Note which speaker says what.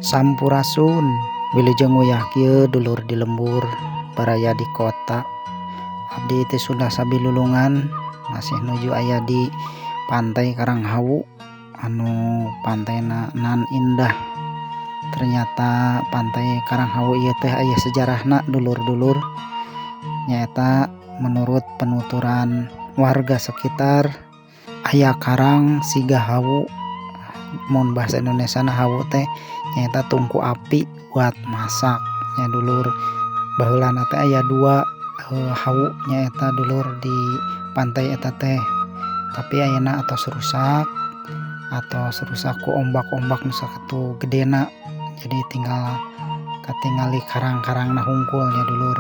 Speaker 1: Sampurasun wilujeng uyah kieu dulur di lembur baraya di kota. Abdi teh sudah sabilulungan masih nuju aya di pantai Karanghawu anu pantaina nan indah. Ternyata pantai Karanghawu ieu teh aya sejarahna dulur-dulur. Nyaeta menurut penuturan warga sekitar aya karang siga hawu. Mun bahasa Indonesiana hawu teh nyaeta tungku api buat masak nya dulur. Baheulana teh aya 2 hawu nyaeta dulur di pantai eta teh. Tapi ayeuna atos rusak ku ombak-ombak nu sakitu gedena. Jadi tinggal katingali karang-karangna hungkul nya dulur.